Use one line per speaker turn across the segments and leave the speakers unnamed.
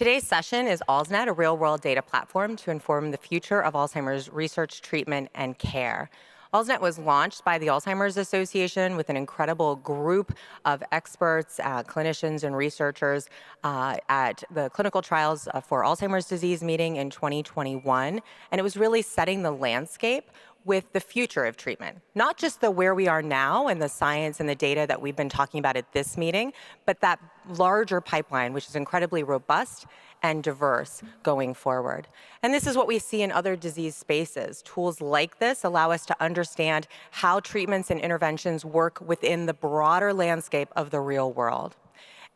Today's session is ALZ-NET, a real-world data platform to inform the future of Alzheimer's research, treatment, and care. ALZ-NET was launched by the Alzheimer's Association with an incredible group of experts, clinicians, and researchers at the Clinical Trials for Alzheimer's Disease meeting in 2021. And it was really setting the landscape with the future of treatment, not just the where we are now and the science and the data that we've been talking about at this meeting, but that larger pipeline, which is incredibly robust and diverse going forward. And this is what we see in other disease spaces. Tools like this allow us to understand how treatments and interventions work within the broader landscape of the real world.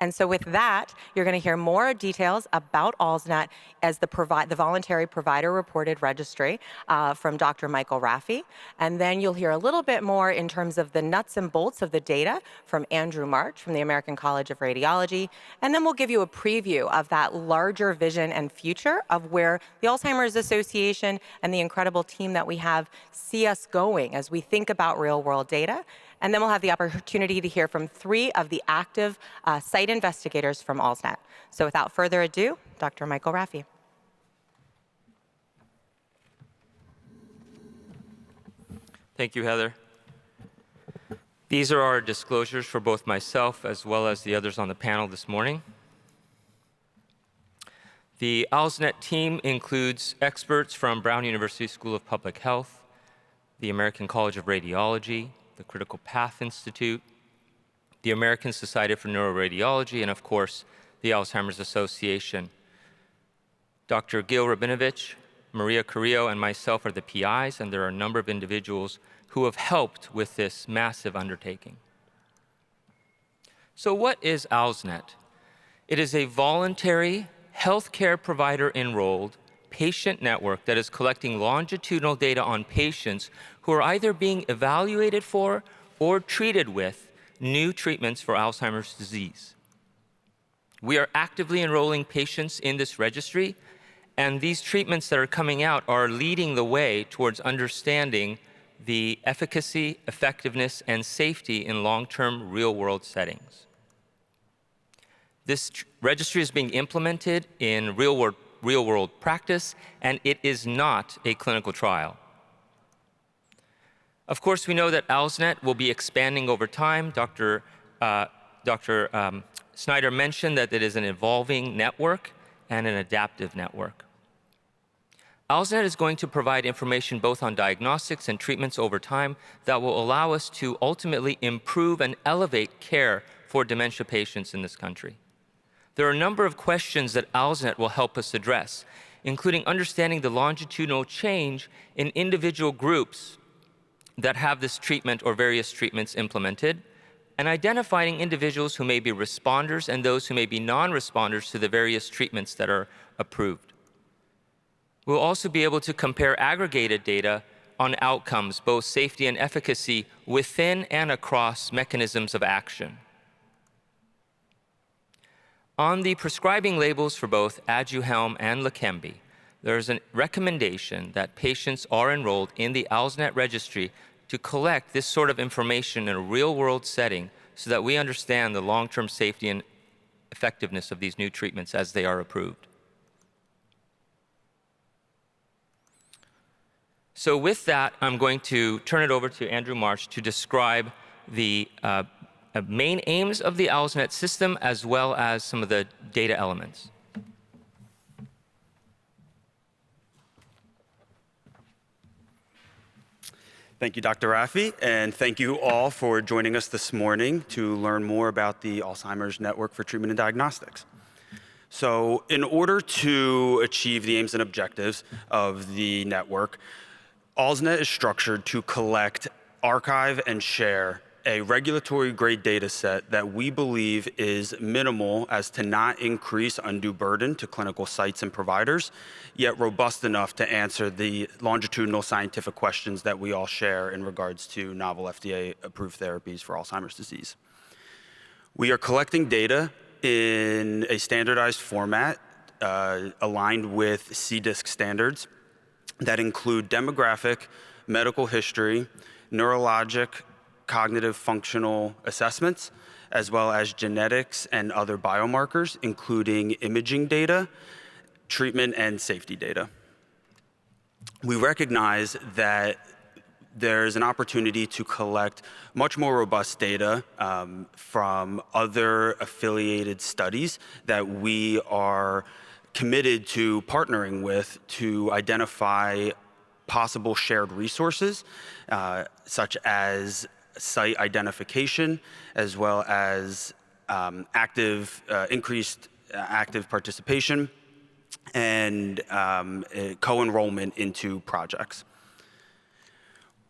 And so with that, you're going to hear more details about ALZ-NET as the voluntary provider reported registry from Dr. Michael Raffi. And then you'll hear a little bit more in terms of the nuts and bolts of the data from Andrew March from the American College of Radiology. And then we'll give you a preview of that larger vision and future of where the Alzheimer's Association and the incredible team that we have see us going as we think about real-world data. And then we'll have the opportunity to hear from 3 of the active site investigators from ALZ-NET. So without further ado, Dr. Michael Raffi.
Thank you, Heather. These are our disclosures for both myself as well as the others on the panel this morning. The ALZ-NET team includes experts from Brown University School of Public Health, the American College of Radiology, the Critical Path Institute, the American Society for Neuroradiology, and of course, the Alzheimer's Association. Dr. Gil Rabinovich, Maria Carrillo, and myself are the PIs, and there are a number of individuals who have helped with this massive undertaking. So what is ALZ-NET? It is a voluntary healthcare provider-enrolled patient network that is collecting longitudinal data on patients who are either being evaluated for or treated with new treatments for Alzheimer's disease. We are actively enrolling patients in this registry, and these treatments that are coming out are leading the way towards understanding the efficacy, effectiveness, and safety in long-term real-world settings. This registry is being implemented in real-world practice, and it is not a clinical trial. Of course, we know that ALZ-NET will be expanding over time. Dr. Snyder mentioned that it is an evolving network and an adaptive network. ALZ-NET is going to provide information both on diagnostics and treatments over time that will allow us to ultimately improve and elevate care for dementia patients in this country. There are a number of questions that ALZ-NET will help us address, including understanding the longitudinal change in individual groups that have this treatment or various treatments implemented, and identifying individuals who may be responders and those who may be non-responders to the various treatments that are approved. We'll also be able to compare aggregated data on outcomes, both safety and efficacy, within and across mechanisms of action. On the prescribing labels for both Aduhelm and Leqembi, there is a recommendation that patients are enrolled in the ALZ-NET registry to collect this sort of information in a real-world setting so that we understand the long-term safety and effectiveness of these new treatments as they are approved. So with that, I'm going to turn it over to Andrew March to describe the main aims of the ALZ-NET system as well as some of the data elements.
Thank you, Dr. Raffi, and thank you all for joining us this morning to learn more about the Alzheimer's Network for Treatment and Diagnostics. So in order to achieve the aims and objectives of the network, ALZ-NET is structured to collect, archive, and share a regulatory-grade data set that we believe is minimal as to not increase undue burden to clinical sites and providers, yet robust enough to answer the longitudinal scientific questions that we all share in regards to novel FDA-approved therapies for Alzheimer's disease. We are collecting data in a standardized format aligned with CDISC standards that include demographic, medical history, neurologic, cognitive functional assessments, as well as genetics and other biomarkers, including imaging data, treatment, and safety data. We recognize that there's an opportunity to collect much more robust data from other affiliated studies that we are committed to partnering with to identify possible shared resources, such as site identification, as well as increased active participation and co-enrollment into projects.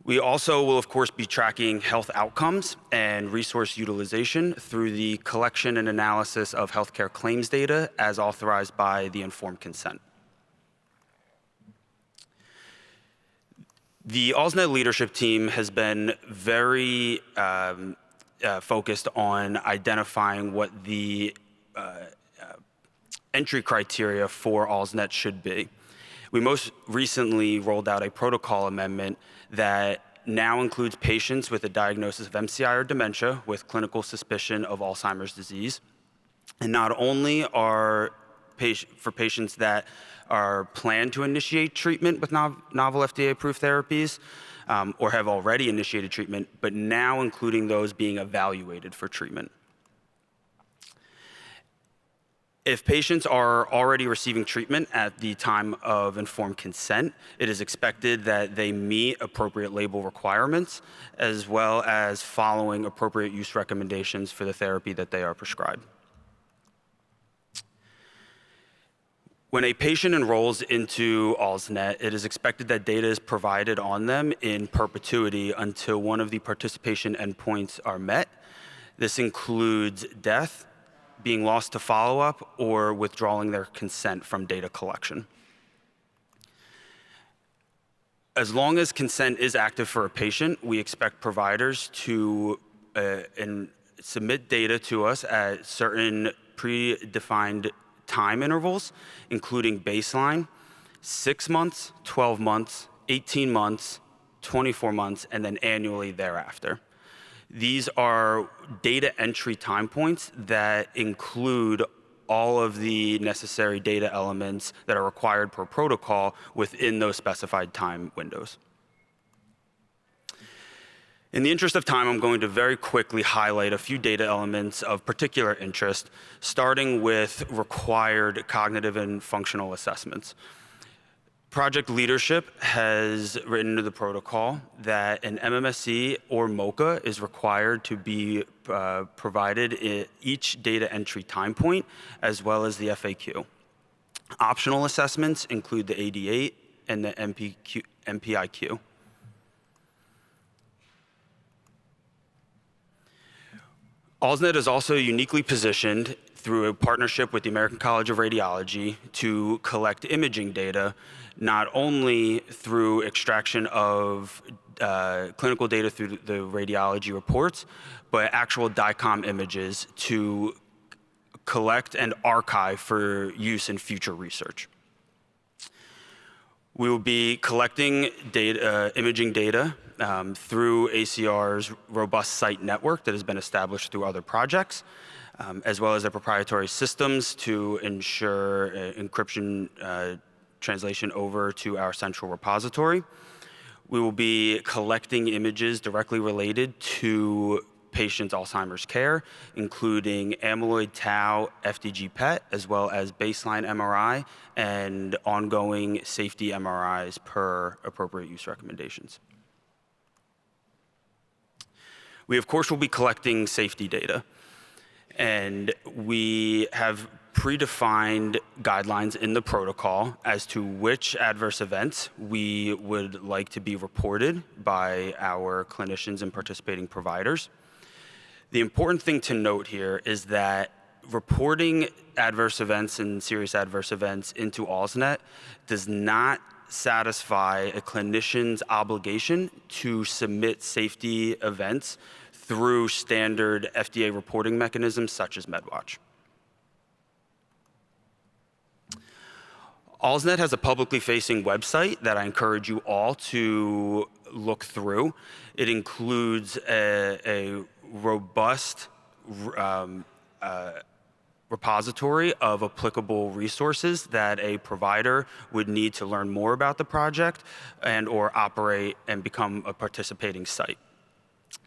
We also will, of course, be tracking health outcomes and resource utilization through the collection and analysis of healthcare claims data as authorized by the informed consent. The ALZ-NET leadership team has been very focused on identifying what the entry criteria for ALZ-NET should be. We most recently rolled out a protocol amendment that now includes patients with a diagnosis of MCI or dementia with clinical suspicion of Alzheimer's disease. And not only are for patients that are planned to initiate treatment with novel FDA-approved therapies or have already initiated treatment, but now including those being evaluated for treatment. If patients are already receiving treatment at the time of informed consent, it is expected that they meet appropriate label requirements, as well as following appropriate use recommendations for the therapy that they are prescribed. When a patient enrolls into ALZ-NET, it is expected that data is provided on them in perpetuity until one of the participation endpoints are met. This includes death, being lost to follow-up, or withdrawing their consent from data collection. As long as consent is active for a patient, we expect providers to submit data to us at certain predefined time intervals, including baseline, 6 months, 12 months, 18 months, 24 months, and then annually thereafter. These are data entry time points that include all of the necessary data elements that are required per protocol within those specified time windows. In the interest of time, I'm going to very quickly highlight a few data elements of particular interest, starting with required cognitive and functional assessments. Project leadership has written into the protocol that an MMSE or MOCA is required to be provided at each data entry time point, as well as the FAQ. Optional assessments include the AD8 and the MPIQ. ALZ-NET is also uniquely positioned through a partnership with the American College of Radiology to collect imaging data, not only through extraction of clinical data through the radiology reports, but actual DICOM images to collect and archive for use in future research. We will be collecting imaging data through ACR's robust site network that has been established through other projects, as well as their proprietary systems to ensure encryption translation over to our central repository. We will be collecting images directly related to patients' Alzheimer's care, including amyloid tau, FDG PET, as well as baseline MRI and ongoing safety MRIs per appropriate use recommendations. We, of course, will be collecting safety data, and we have predefined guidelines in the protocol as to which adverse events we would like to be reported by our clinicians and participating providers. The important thing to note here is that reporting adverse events and serious adverse events into ALZ-NET does not satisfy a clinician's obligation to submit safety events through standard FDA reporting mechanisms such as MedWatch. ALZ-NET has a publicly facing website that I encourage you all to look through. It includes a robust repository of applicable resources that a provider would need to learn more about the project and or operate and become a participating site.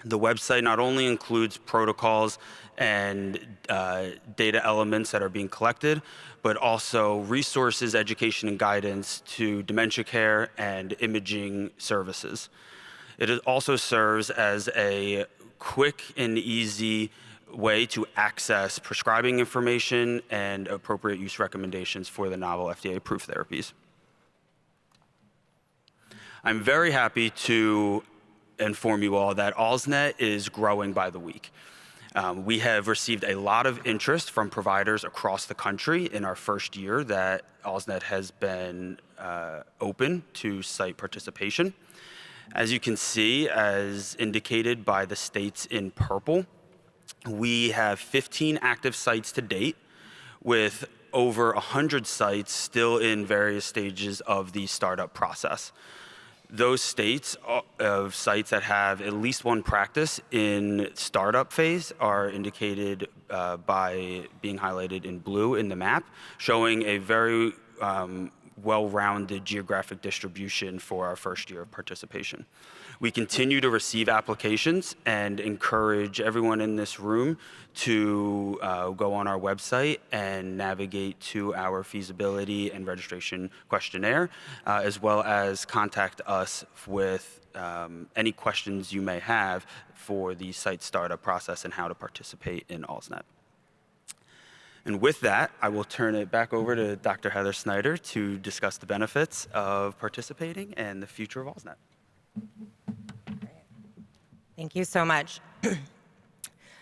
The website not only includes protocols and data elements that are being collected, but also resources, education, and guidance to dementia care and imaging services. It also serves as a quick and easy way to access prescribing information and appropriate use recommendations for the novel FDA-approved therapies. I'm very happy to inform you all that ALZ-NET is growing by the week. We have received a lot of interest from providers across the country in our first year that ALZ-NET has been open to site participation. As you can see, as indicated by the states in purple, we have 15 active sites to date, with over 100 sites still in various stages of the startup process. Those states of sites that have at least one practice in startup phase are indicated by being highlighted in blue in the map, showing a very well-rounded geographic distribution for our first year of participation. We continue to receive applications and encourage everyone in this room to go on our website and navigate to our feasibility and registration questionnaire, as well as contact us with any questions you may have for the site startup process and how to participate in ALZ-NET. And with that, I will turn it back over to Dr. Heather Snyder to discuss the benefits of participating and the future of ALZ-NET.
Thank you so much.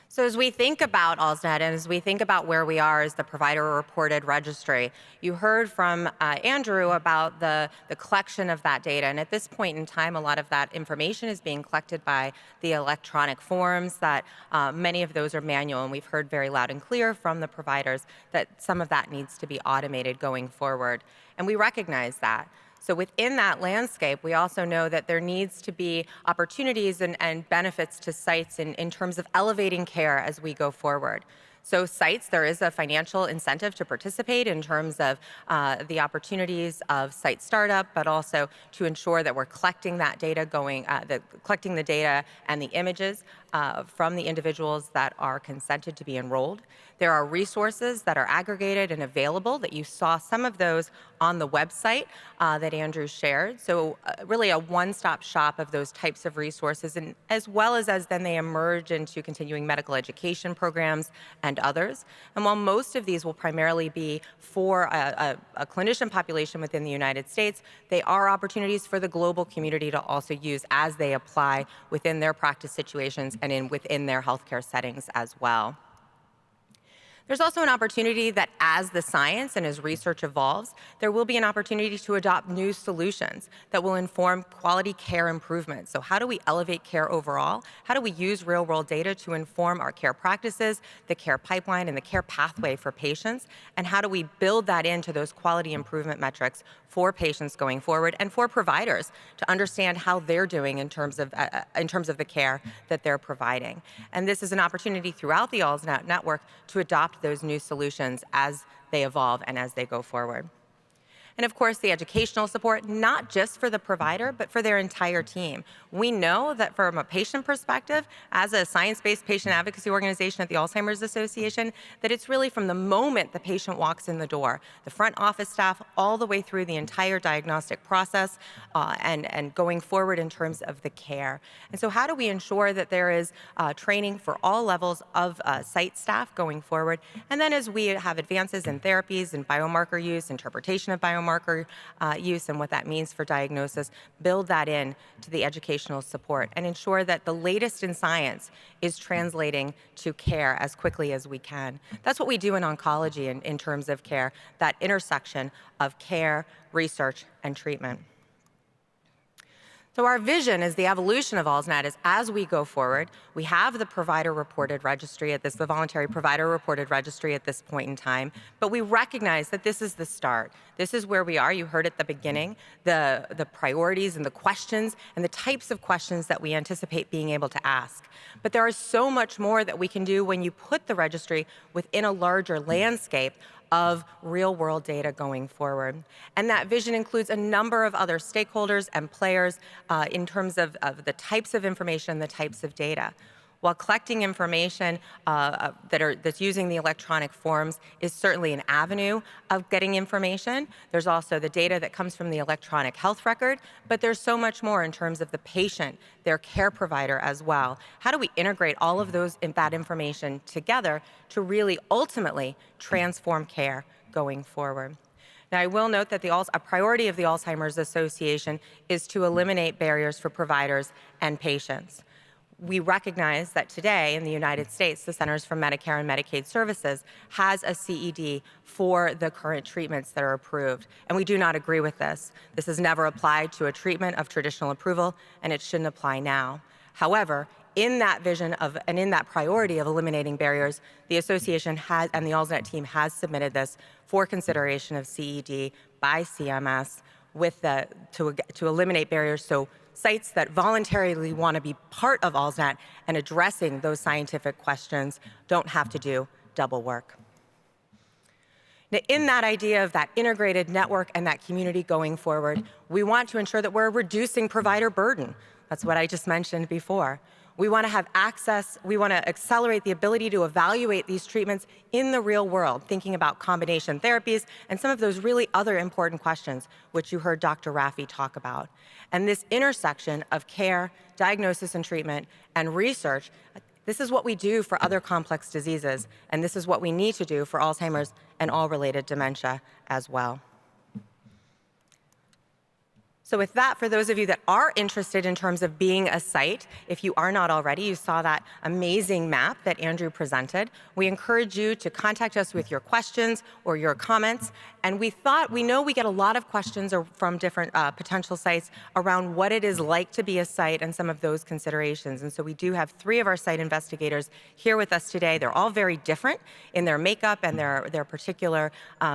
So as we think about ALZ-NET and as we think about where we are as the provider-reported registry, you heard from Andrew about the collection of that data. And at this point in time, a lot of that information is being collected by the electronic forms that many of those are manual. And we've heard very loud and clear from the providers that some of that needs to be automated going forward. And we recognize that. So within that landscape, we also know that there needs to be opportunities and benefits to sites in terms of elevating care as we go forward. So sites, there is a financial incentive to participate in terms of the opportunities of site startup, but also to ensure that we're collecting that data collecting the data and the images from the individuals that are consented to be enrolled. There are resources that are aggregated and available that you saw some of those on the website that Andrew shared. So really a one-stop shop of those types of resources, and as well as then they emerge into continuing medical education programs and others. And while most of these will primarily be for a clinician population within the United States, they are opportunities for the global community to also use as they apply within their practice situations and within their healthcare settings as well. There's also an opportunity that as the science and as research evolves, there will be an opportunity to adopt new solutions that will inform quality care improvement. So how do we elevate care overall? How do we use real-world data to inform our care practices, the care pipeline, and the care pathway for patients? And how do we build that into those quality improvement metrics for patients going forward and for providers to understand how they're doing in terms of the care that they're providing? And this is an opportunity throughout the ALZ-NET network to adopt those new solutions as they evolve and as they go forward. And of course, the educational support, not just for the provider, but for their entire team. We know that from a patient perspective, as a science-based patient advocacy organization at the Alzheimer's Association, that it's really from the moment the patient walks in the door, the front office staff, all the way through the entire diagnostic process and going forward in terms of the care. And so how do we ensure that there is training for all levels of site staff going forward? And then as we have advances in therapies and biomarker use, interpretation of biomarker use and what that means for diagnosis, build that in to the educational support and ensure that the latest in science is translating to care as quickly as we can. That's what we do in oncology in terms of care, that intersection of care, research, and treatment. So our vision is the evolution of ALZ-NET is as we go forward, we have the provider-reported registry at the voluntary provider-reported registry at this point in time, but we recognize that this is the start. This is where we are. You heard at the beginning the priorities and the questions and the types of questions that we anticipate being able to ask. But there is so much more that we can do when you put the registry within a larger landscape of real-world data going forward. And that vision includes a number of other stakeholders and players in terms of the types of information, the types of data. While collecting information that's using the electronic forms is certainly an avenue of getting information, there's also the data that comes from the electronic health record, but there's so much more in terms of the patient, their care provider as well. How do we integrate all of that information together to really ultimately transform care going forward? Now, I will note that a priority of the Alzheimer's Association is to eliminate barriers for providers and patients. We recognize that today in the United States, the Centers for Medicare and Medicaid Services has a CED for the current treatments that are approved, and we do not agree with this. This has never applied to a treatment of traditional approval, and it shouldn't apply now. However, in that vision and in that priority of eliminating barriers, the association and the ALZ-NET team has submitted this for consideration of CED by CMS to eliminate barriers so sites that voluntarily want to be part of ALZ-NET and addressing those scientific questions don't have to do double work. Now, in that idea of that integrated network and that community going forward, we want to ensure that we're reducing provider burden. That's what I just mentioned before. We want to have access, we want to accelerate the ability to evaluate these treatments in the real world, thinking about combination therapies and some of those really other important questions, which you heard Dr. Raffi talk about. And this intersection of care, diagnosis and treatment, and research, this is what we do for other complex diseases, and this is what we need to do for Alzheimer's and all related dementia as well. So with that, for those of you that are interested in terms of being a site, if you are not already, you saw that amazing map that Andrew presented. We encourage you to contact us with your questions or your comments. And we know we get a lot of questions from different potential sites around what it is like to be a site and some of those considerations. And so we do have 3 of our site investigators here with us today. They're all very different in their makeup and their particular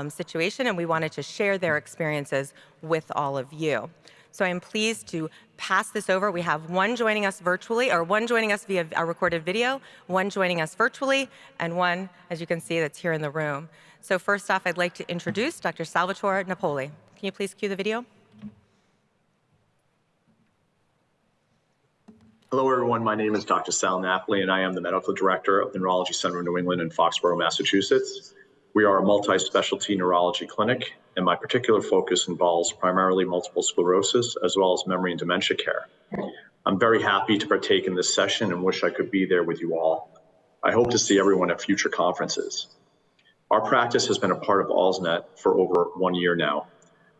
situation, and we wanted to share their experiences with all of you. So I'm pleased to pass this over. We have one joining us virtually, or one joining us via a recorded video, one joining us virtually, and one, as you can see, that's here in the room. So first off, I'd like to introduce Dr. Salvatore Napoli. Can you please cue the video?
Hello, everyone. My name is Dr. Sal Napoli, and I am the Medical Director of the Neurology Center of New England in Foxborough, Massachusetts. We are a multi-specialty neurology clinic, and my particular focus involves primarily multiple sclerosis as well as memory and dementia care. I'm very happy to partake in this session and wish I could be there with you all. I hope to see everyone at future conferences. Our practice has been a part of ALZ-NET for over 1 year now.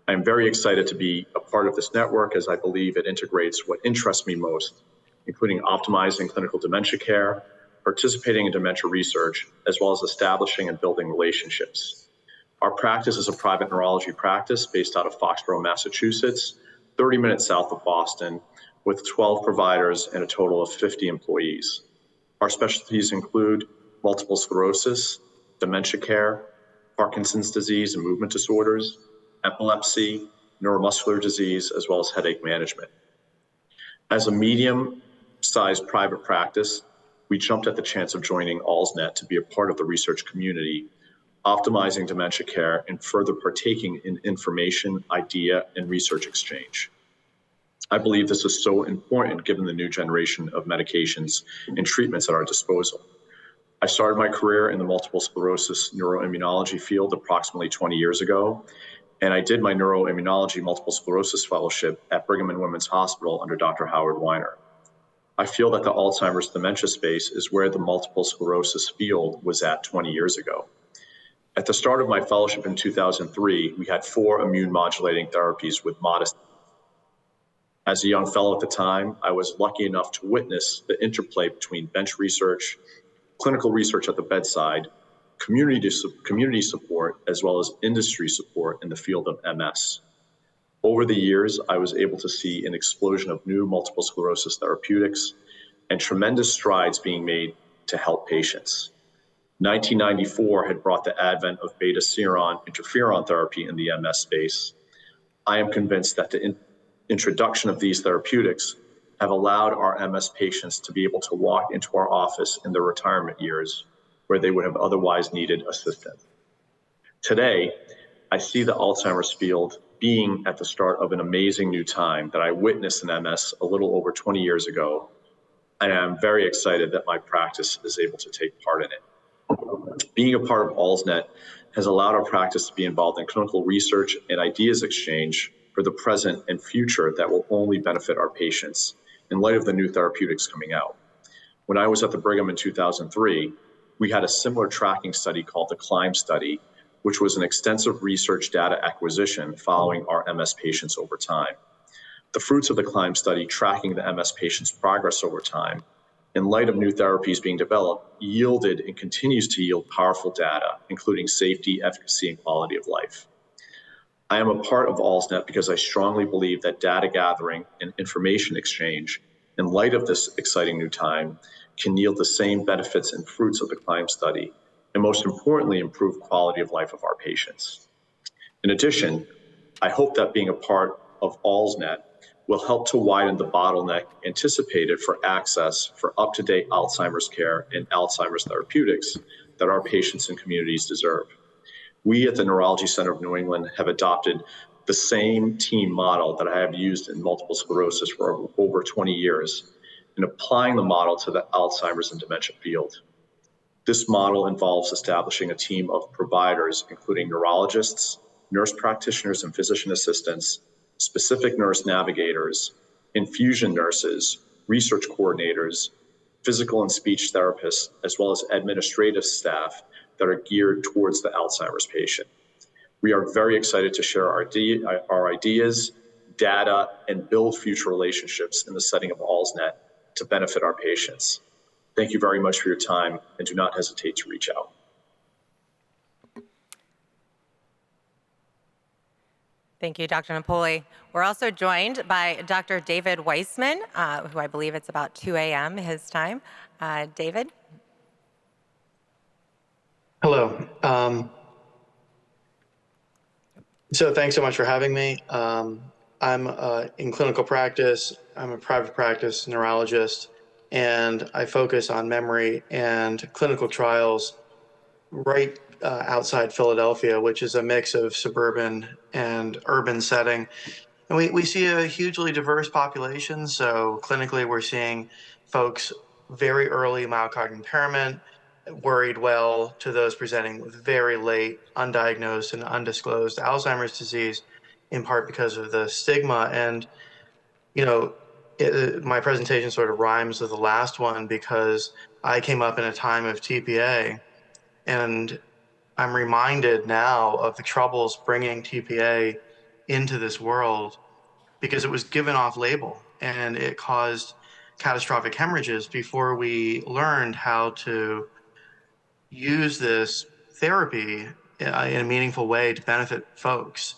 I am very excited to be a part of this network as I believe it integrates what interests me most, including optimizing clinical dementia care, participating in dementia research, as well as establishing and building relationships. Our practice is a private neurology practice based out of Foxborough, Massachusetts, 30 minutes south of Boston, with 12 providers and a total of 50 employees. Our specialties include multiple sclerosis, dementia care, Parkinson's disease and movement disorders, epilepsy, neuromuscular disease, as well as headache management. As a medium-sized private practice, we jumped at the chance of joining ALZ-NET to be a part of the research community, optimizing dementia care and further partaking in information, idea, and research exchange. I believe this is so important given the new generation of medications and treatments at our disposal. I started my career in the multiple sclerosis neuroimmunology field approximately 20 years ago, and I did my neuroimmunology multiple sclerosis fellowship at Brigham and Women's Hospital under Dr. Howard Weiner. I feel that the Alzheimer's dementia space is where the multiple sclerosis field was at 20 years ago. At the start of my fellowship in 2003, we had 4 immune modulating therapies with modest. As a young fellow at the time, I was lucky enough to witness the interplay between bench research, clinical research at the bedside, community support, as well as industry support in the field of MS. Over the years, I was able to see an explosion of new multiple sclerosis therapeutics and tremendous strides being made to help patients. 1994 had brought the advent of beta-seron interferon therapy in the MS space. I am convinced that the introduction of these therapeutics have allowed our MS patients to be able to walk into our office in their retirement years where they would have otherwise needed assistance. Today, I see the Alzheimer's field being at the start of an amazing new time that I witnessed in MS a little over 20 years ago, and I'm very excited that my practice is able to take part in it. Being a part of ALZ-NET has allowed our practice to be involved in clinical research and ideas exchange for the present and future that will only benefit our patients in light of the new therapeutics coming out. When I was at the Brigham in 2003, we had a similar tracking study called the CLIMB study, which was an extensive research data acquisition following our MS patients over time. The fruits of the CLIMB study tracking the MS patients' progress over time in light of new therapies being developed, yielded and continues to yield powerful data, including safety, efficacy, and quality of life. I am a part of ALZ-NET because I strongly believe that data gathering and information exchange in light of this exciting new time can yield the same benefits and fruits of the CLIMB study, and most importantly, improve quality of life of our patients. In addition, I hope that being a part of ALZ-NET will help to widen the bottleneck anticipated for access for up-to-date Alzheimer's care and Alzheimer's therapeutics that our patients and communities deserve. We at the Neurology Center of New England have adopted the same team model that I have used in multiple sclerosis for over 20 years and applying the model to the Alzheimer's and dementia field. This model involves establishing a team of providers, including neurologists, nurse practitioners and physician assistants, specific nurse navigators, infusion nurses, research coordinators, physical and speech therapists, as well as administrative staff that are geared towards the Alzheimer's patient. We are very excited to share our ideas, data, and build future relationships in the setting of ALZ-NET to benefit our patients. Thank you very much for your time, and do not hesitate to reach out.
Thank you, Dr. Napoli. We're also joined by Dr. David Weissman, who I believe it's about 2 a.m. his time. David?
Hello. So thanks so much for having me. I'm in clinical practice. I'm a private practice neurologist, and I focus on memory and clinical trials right outside Philadelphia, which is a mix of suburban and urban setting. And we see a hugely diverse population. So clinically, we're seeing folks very early mild impairment, worried well, to those presenting with very late, undiagnosed and undisclosed Alzheimer's disease, in part because of the stigma. And, you know, my presentation sort of rhymes with the last one because I came up in a time of TPA, and I'm reminded now of the troubles bringing TPA into this world because it was given off label and it caused catastrophic hemorrhages before we learned how to use this therapy in a meaningful way to benefit folks.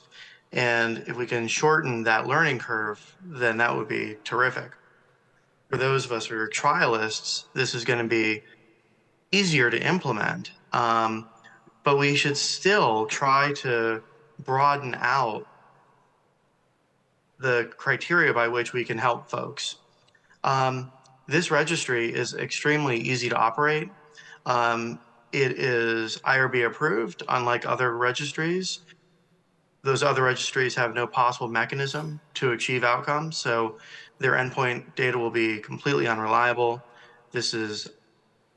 And if we can shorten that learning curve, then that would be terrific. For those of us who are trialists, this is going to be easier to implement. But we should still try to broaden out the criteria by which we can help folks. This registry is extremely easy to operate. It is IRB approved, unlike other registries. Those other registries have no possible mechanism to achieve outcomes, so their endpoint data will be completely unreliable. This is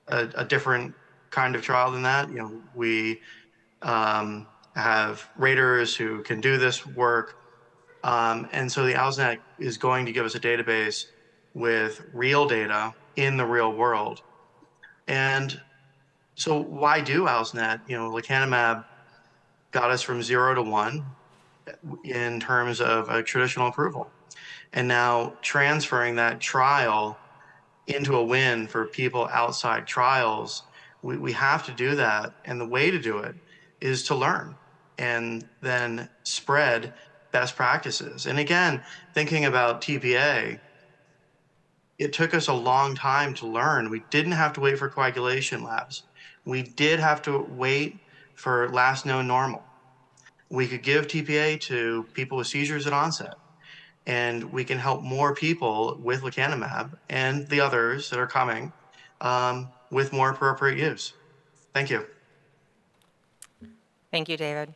a different kind of trial than that. You know, we have raters who can do this work. And so the ALZ-NET is going to give us a database with real data in the real world. And so why do ALZ-NET? You know, lecanemab got us from 0 to 1 in terms of a traditional approval. And now transferring that trial into a win for people outside trials, we have to do that. And the way to do it is to learn and then spread best practices. And again, thinking about TPA, it took us a long time to learn. We didn't have to wait for coagulation labs. We did have to wait for last known normal. We could give TPA to people with seizures at onset, and we can help more people with lecanemab and the others that are coming with more appropriate use. Thank you.
Thank you, David.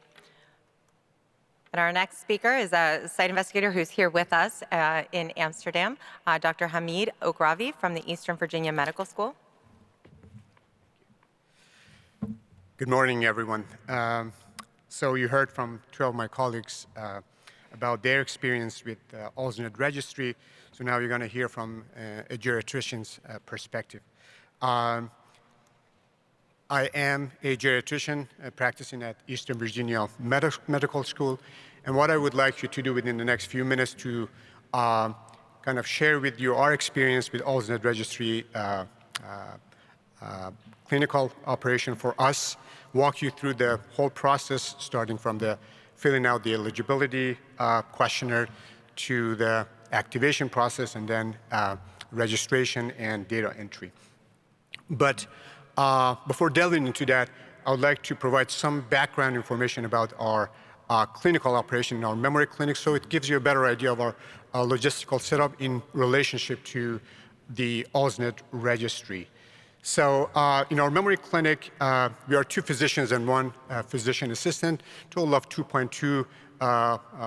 And our next speaker is a site investigator who's here with us in Amsterdam, Dr. Hamid Okravi from the Eastern Virginia Medical School.
Good morning, everyone. So you heard from 12 of my colleagues about their experience with ALZ-NET registry. So now you're going to hear from a geriatrician's perspective. I am a geriatrician practicing at Eastern Virginia Medical School. And what I would like you to do within the next few minutes to kind of share with you our experience with ALZ-NET registry clinical operation for us, walk you through the whole process, starting from the filling out the eligibility questionnaire to the activation process, and then registration and data entry. But before delving into that, I would like to provide some background information about our clinical operation in our memory clinic, so it gives you a better idea of our logistical setup in relationship to the ALZ-NET registry. So in our memory clinic, we are 2 physicians and 1 physician assistant, total of 2.2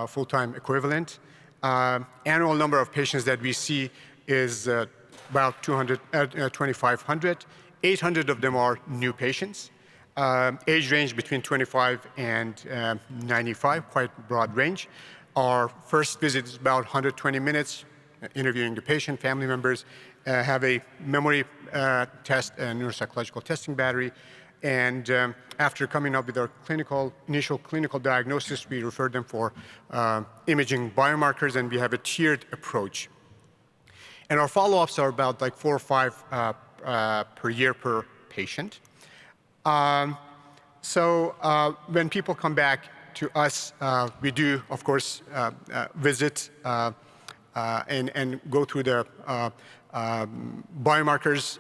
full-time equivalent. Annual number of patients that we see is about 2,500. 800 of them are new patients. Age range between 25 and 95, quite broad range. Our first visit is about 120 minutes, interviewing the patient, family members, have a memory test and neuropsychological testing battery. And after coming up with our initial clinical diagnosis, we refer them for imaging biomarkers, and we have a tiered approach. And our follow-ups are about like 4 or 5 per year per patient. So when people come back to us, we do, of course, visit and go through the biomarkers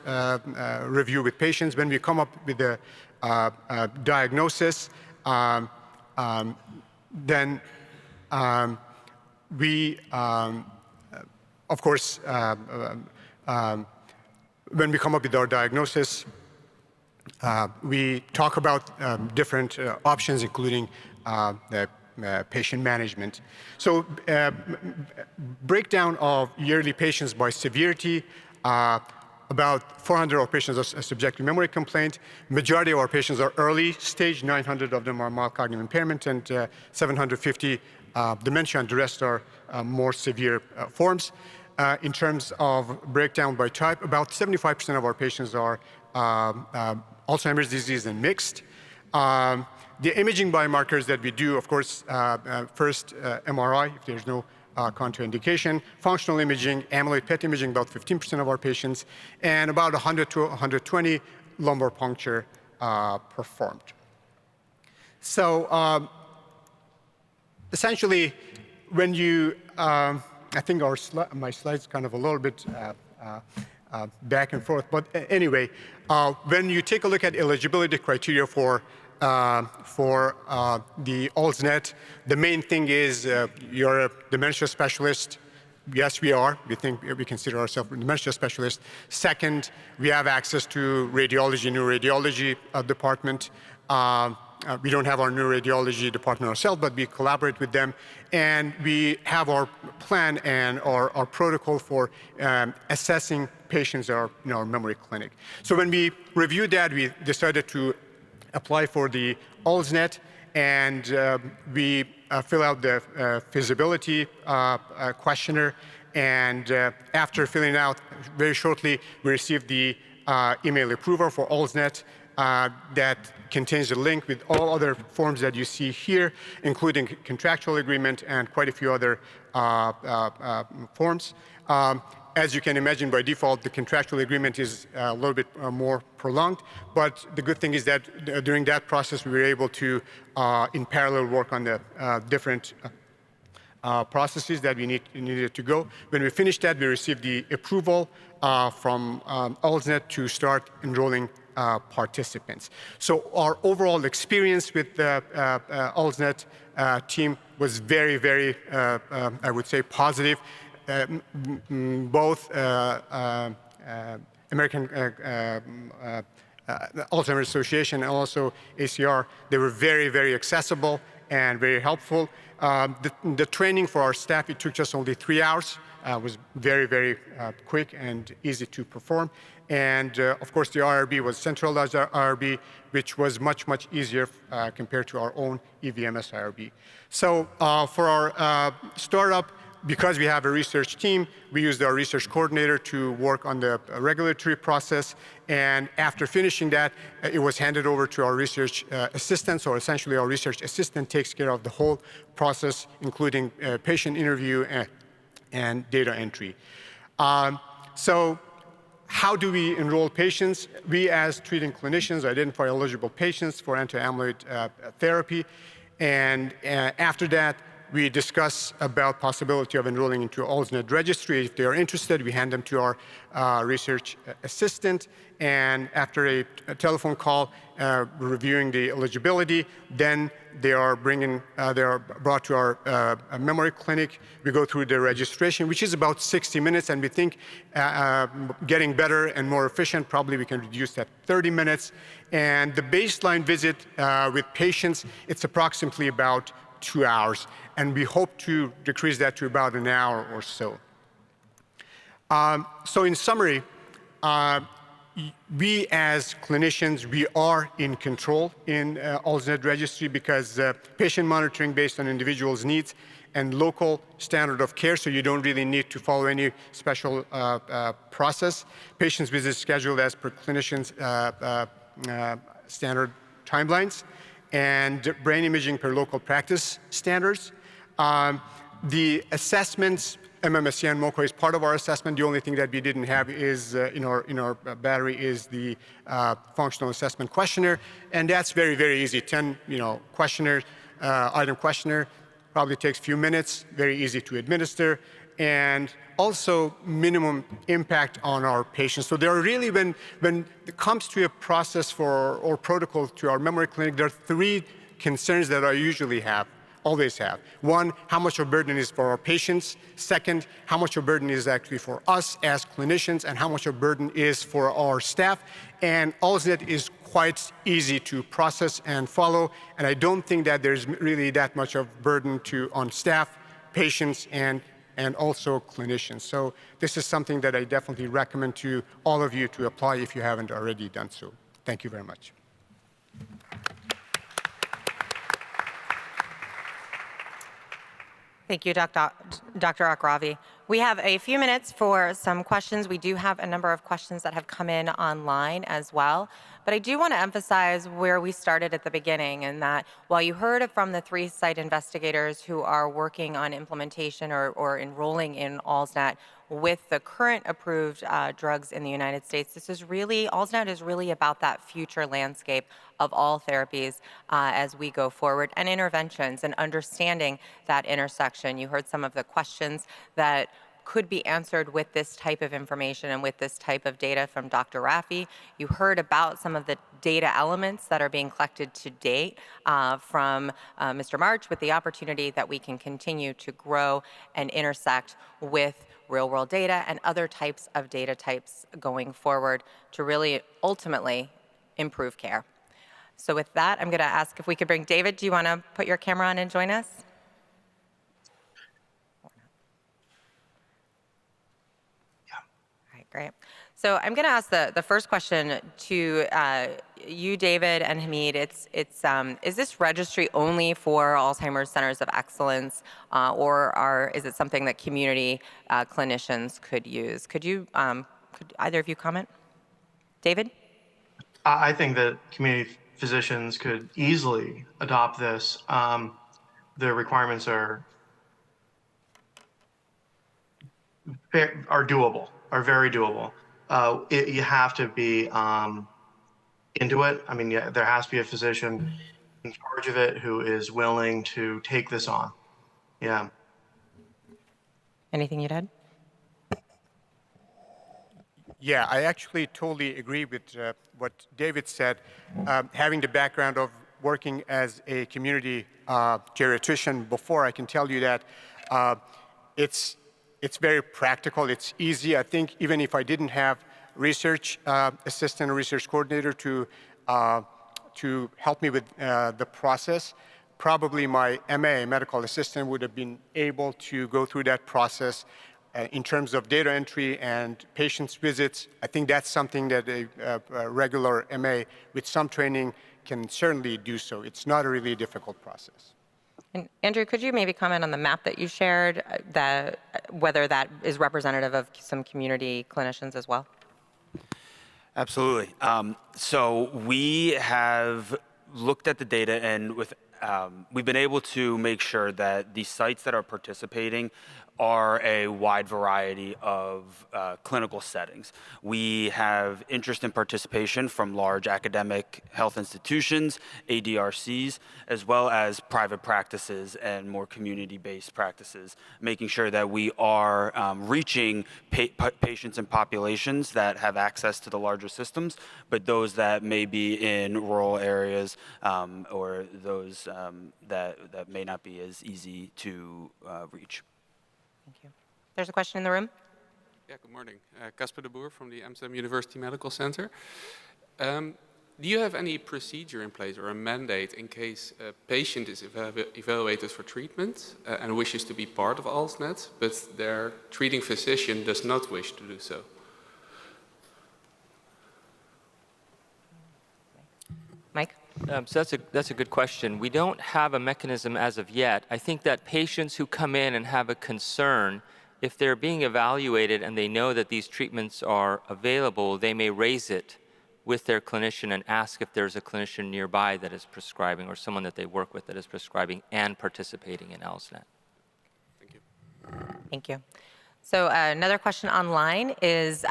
review with patients. When we come up with the diagnosis, then we, of course, when we come up with our diagnosis, we talk about different options, including the patient management. So breakdown of yearly patients by severity, about 400 of our patients are subject to memory complaint. Majority of our patients are early stage, 900 of them are mild cognitive impairment, and 750 dementia, and the rest are more severe forms. In terms of breakdown by type, about 75% of our patients are Alzheimer's disease and mixed. The imaging biomarkers that we do, of course, first MRI, if there's no contraindication, functional imaging, amyloid PET imaging, about 15% of our patients, and about 100 to 120 lumbar puncture performed. So essentially, when you, I think my slide's kind of a little bit back and forth, but anyway, when you take a look at eligibility criteria for the ALZ-NET, the main thing is you're a dementia specialist. Yes, we are. We consider ourselves a dementia specialist. Second, we have access to radiology, neuroradiology department. We don't have our neuroradiology department ourselves, but we collaborate with them. And we have our plan and our protocol for assessing patients in our memory clinic. So when we reviewed that, we decided to apply for the ALZ-NET, and we fill out the feasibility questionnaire. And after filling out, very shortly, we received the email approval for ALZ-NET that contains a link with all other forms that you see here, including contractual agreement and quite a few other forms. As you can imagine, by default, the contractual agreement is a little bit more prolonged. But the good thing is that during that process, we were able to, in parallel, work on the different processes that we needed to go. When we finished that, we received the approval from ALZ-NET to start enrolling participants. So our overall experience with the ALZ-NET team was very, very, I would say, positive. Both American Alzheimer's Association and also ACR, they were very, very accessible and very helpful. The training for our staff, it took just only 3 hours. Was very, very quick and easy to perform. And of course, the IRB was centralized IRB, which was much, much easier compared to our own EVMS IRB. So for our startup, because we have a research team, we used our research coordinator to work on the regulatory process. And after finishing that, it was handed over to our research assistant. So essentially, our research assistant takes care of the whole process, including patient interview and data entry. So how do we enroll patients? We, as treating clinicians, identify eligible patients for anti-amyloid therapy. And after that, we discuss about possibility of enrolling into ALZ-NET registry. If they are interested, we hand them to our research assistant. And after a telephone call, reviewing the eligibility, then they are brought to our memory clinic. We go through the registration, which is about 60 minutes, and we think getting better and more efficient, probably we can reduce that 30 minutes. And the baseline visit with patients, it's approximately about 2 hours, and we hope to decrease that to about an hour or so. So in summary, we as clinicians, we are in control in ALZ-NET registry because patient monitoring based on individuals' needs and local standard of care, so you don't really need to follow any special process. Patients visits scheduled as per clinicians' standard timelines, and brain imaging per local practice standards. The assessments, MMSE and MoCA is part of our assessment. The only thing that we didn't have is in our battery is the functional assessment questionnaire, and that's very, very easy. 10 questionnaire, item questionnaire, probably takes a few minutes, very easy to administer, and also minimum impact on our patients. So there are really, when it comes to a process for or protocol to our memory clinic, there are 3 concerns that I usually have, always have. 1, how much of a burden is for our patients. 2nd, how much of a burden is actually for us as clinicians, and how much of a burden is for our staff. And ALZ-NET is quite easy to process and follow, and I don't think that there's really that much of burden on staff, patients, and also clinicians. So this is something that I definitely recommend to all of you to apply if you haven't already done so. Thank you very much.
Thank you, Dr. Akravi. We have a few minutes for some questions. We do have a number of questions that have come in online as well. But I do want to emphasize where we started at the beginning, and that while you heard from the 3 site investigators who are working on implementation or enrolling in ALZ-NET with the current approved drugs in the United States, ALZ-NET is really about that future landscape of all therapies as we go forward, and interventions, and understanding that intersection. You heard some of the questions that could be answered with this type of information and with this type of data from Dr. Raffi. You heard about some of the data elements that are being collected to date from Mr. March, with the opportunity that we can continue to grow and intersect with real-world data and other types of data types going forward to really ultimately improve care. So with that, I'm going to ask if we could bring David. Do you want to put your camera on and join us? Great. So I'm going to ask the first question to you, David, and Hamid. Is this registry only for Alzheimer's Centers of Excellence, or is it something that community clinicians could use? Could either of you comment? David?
I think that community physicians could easily adopt this. The requirements are doable. Are very doable. You have to be into it. I mean, there has to be a physician in charge of it who is willing to take this on. Yeah.
Anything you'd add?
Yeah, I actually totally agree with what David said. Having the background of working as a community geriatrician before, I can tell you that it's very practical. It's easy. I think even if I didn't have research assistant or research coordinator to help me with the process, probably my MA, medical assistant, would have been able to go through that process in terms of data entry and patients' visits. I think that's something that a regular MA with some training can certainly do so. It's not a really difficult process.
And Andrew, could you maybe comment on the map that you shared, whether that is representative of some community clinicians as well?
Absolutely. So we have looked at the data, and we've been able to make sure that the sites that are participating are a wide variety of clinical settings. We have interest in participation from large academic health institutions, ADRCs, as well as private practices and more community-based practices, making sure that we are reaching patients and populations that have access to the larger systems, but those that may be in rural areas or those that may not be as easy to reach.
Thank you. There's a question in the room.
Yeah, good morning. Casper de Boer from the Amsterdam University Medical Center. Do you have any procedure in place or a mandate in case a patient is evaluated for treatment and wishes to be part of ALZ-NET, but their treating physician does not wish to do so?
Mike?
So that's a good question. We don't have a mechanism as of yet. I think that patients who come in and have a concern, if they're being evaluated and they know that these treatments are available, they may raise it with their clinician and ask if there's a clinician nearby that is prescribing or someone that they work with that is prescribing and participating in ALZ-NET.
Thank you.
Thank you. So another question online is,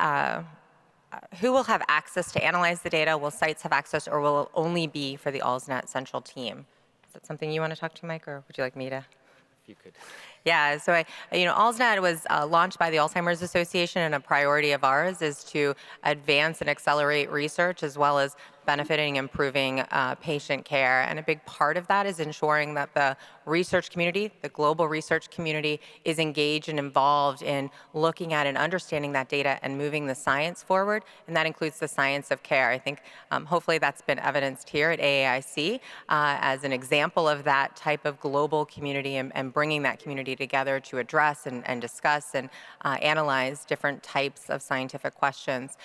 who will have access to analyze the data? Will sites have access, or will it only be for the ALZ-NET central team? Is that something you want to talk to, Mike, or would you like me to?
If you could.
Yeah, so ALZ-NET was launched by the Alzheimer's Association, and a priority of ours is to advance and accelerate research as well as benefiting and improving patient care. And a big part of that is ensuring that the research community, the global research community, is engaged and involved in looking at and understanding that data and moving the science forward, and that includes the science of care. I think hopefully that's been evidenced here at AAIC as an example of that type of global community and bringing that community together to address and discuss and analyze different types of scientific questions.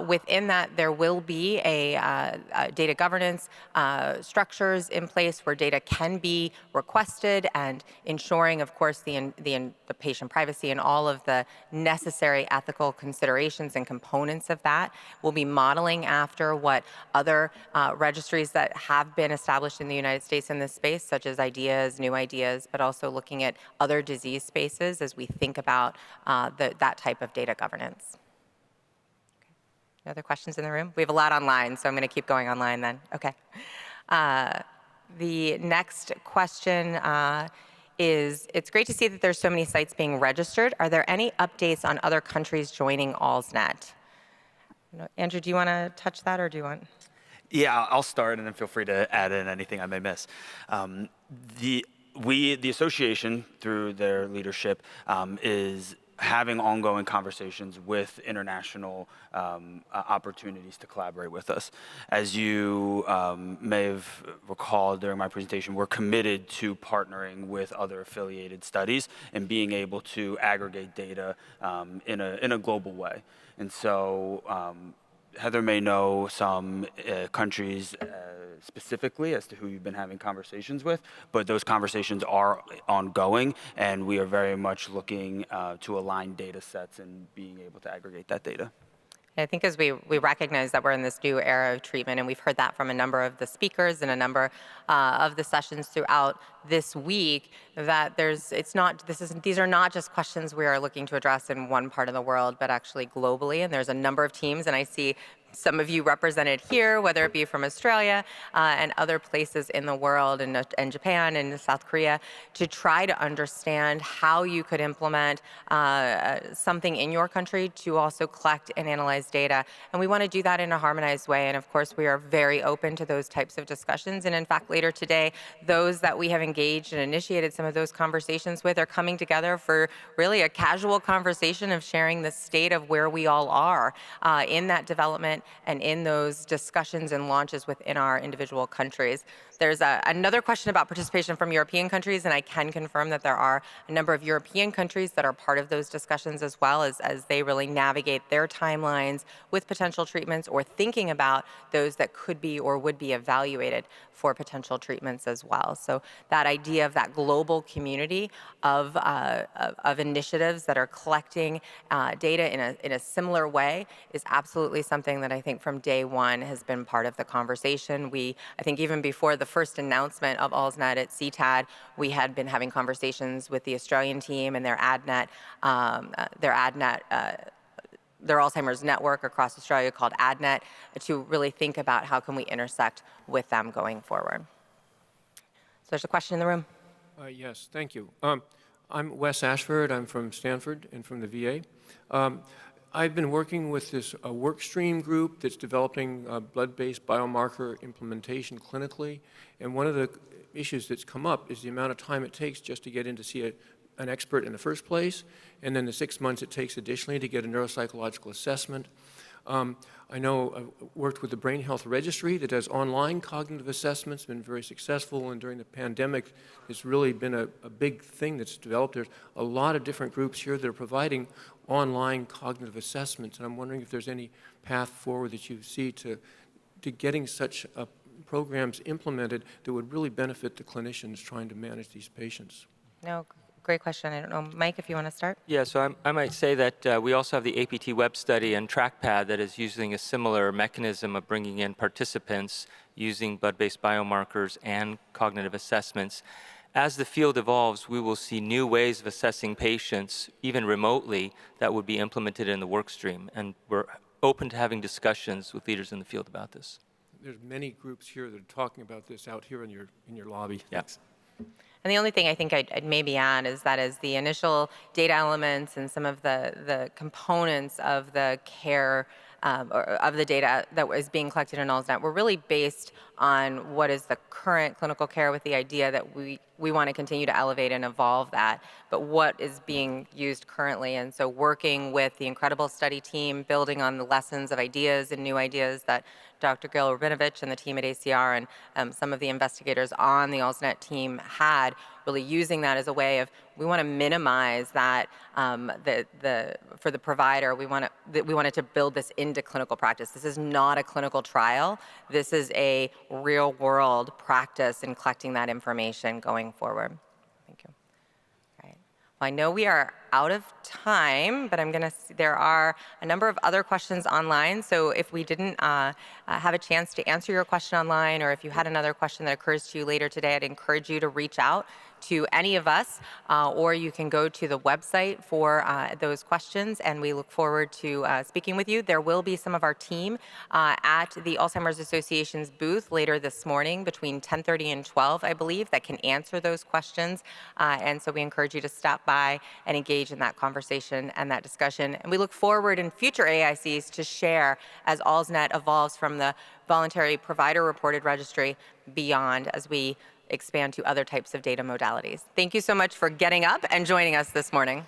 Within that, there will be a data governance structures in place where data can be requested, and ensuring, of course, the patient privacy and all of the necessary ethical considerations and components of that. We'll be modeling after what other registries that have been established in the United States in this space, such as New Ideas, but also looking at other disease spaces as we think about that type of data governance. Other questions in the room? We have a lot online, so I'm going to keep going online then. Okay. The next question is, it's great to see that there's so many sites being registered. Are there any updates on other countries joining ALZ-NET? Andrew, do you want to touch that, or do you want?
Yeah, I'll start, and then feel free to add in anything I may miss. The association, through their leadership, is having ongoing conversations with international opportunities to collaborate with us. As you may have recalled during my presentation, we're committed to partnering with other affiliated studies and being able to aggregate data in a global way. And so Heather may know some countries specifically as to who you've been having conversations with, but those conversations are ongoing, and we are very much looking to align data sets and being able to aggregate that data.
I think as we recognize that we're in this new era of treatment, and we've heard that from a number of the speakers and a number of the sessions throughout this week, that these are not just questions we are looking to address in one part of the world, but actually globally. And there's a number of teams, and I see some of you represented here, whether it be from Australia and other places in the world, and Japan and South Korea, to try to understand how you could implement something in your country to also collect and analyze data. And we want to do that in a harmonized way. And of course, we are very open to those types of discussions. And in fact, later today, those that we have engaged and initiated some of those conversations with are coming together for really a casual conversation of sharing the state of where we all are in that development and in those discussions and launches within our individual countries. There's another question about participation from European countries, and I can confirm that there are a number of European countries that are part of those discussions as well, as they really navigate their timelines with potential treatments or thinking about those that could be or would be evaluated for potential treatments as well. So that idea of that global community of initiatives that are collecting data in a similar way is absolutely something that I think from day one has been part of the conversation. I think even before the first announcement of ALZ-NET at CTAD, we had been having conversations with the Australian team and their Alzheimer's network across Australia called ALZ-NET to really think about how can we intersect with them going forward. So there's a question in the room.
Yes, thank you. I'm Wes Ashford. I'm from Stanford and from the VA. I've been working with this work stream group that's developing blood-based biomarker implementation clinically. And one of the issues that's come up is the amount of time it takes just to get in to see an expert in the first place, and then the 6 months it takes additionally to get a neuropsychological assessment. I know I've worked with the Brain Health Registry that does online cognitive assessments, been very successful, and during the pandemic, it's really been a big thing that's developed. There's a lot of different groups here that are providing online cognitive assessments, and I'm wondering if there's any path forward that you see to getting such programs implemented that would really benefit the clinicians trying to manage these patients.
No, great question. I don't know, Mike, if you want to start.
Yeah, so I might say that we also have the APT web study and trackpad that is using a similar mechanism of bringing in participants using blood-based biomarkers and cognitive assessments. As the field evolves, we will see new ways of assessing patients, even remotely, that would be implemented in the work stream. And we're open to having discussions with leaders in the field about this.
There's many groups here that are talking about this out here in your lobby.
Yeah.
Thanks.
And the only thing I think I'd maybe add is that as the initial data elements and some of the components of the care or of the data that was being collected in ALZ-NET were really based on what is the current clinical care, with the idea that we want to continue to elevate and evolve that, but what is being used currently. And so working with the incredible study team, building on the lessons of ideas and new ideas that Dr. Gil Rabinovich and the team at ACR and some of the investigators on the ALZ-NET team had, really using that as a way of, we want to minimize that for the provider. We wanted to build this into clinical practice. This is not a clinical trial. This is a real world practice in collecting that information going forward. Thank you. All right. Well, I know we are out of time, but there are a number of other questions online. So if we didn't have a chance to answer your question online, or if you had another question that occurs to you later today, I'd encourage you to reach out to any of us, or you can go to the website for those questions, and we look forward to speaking with you. There will be some of our team at the Alzheimer's Association's booth later this morning between 10:30 and 12, I believe, that can answer those questions. And so we encourage you to stop by and engage in that conversation and that discussion. And we look forward in future AICs to share as ALZ-NET evolves from the voluntary provider reported registry beyond, as we expand to other types of data modalities. Thank you so much for getting up and joining us this morning.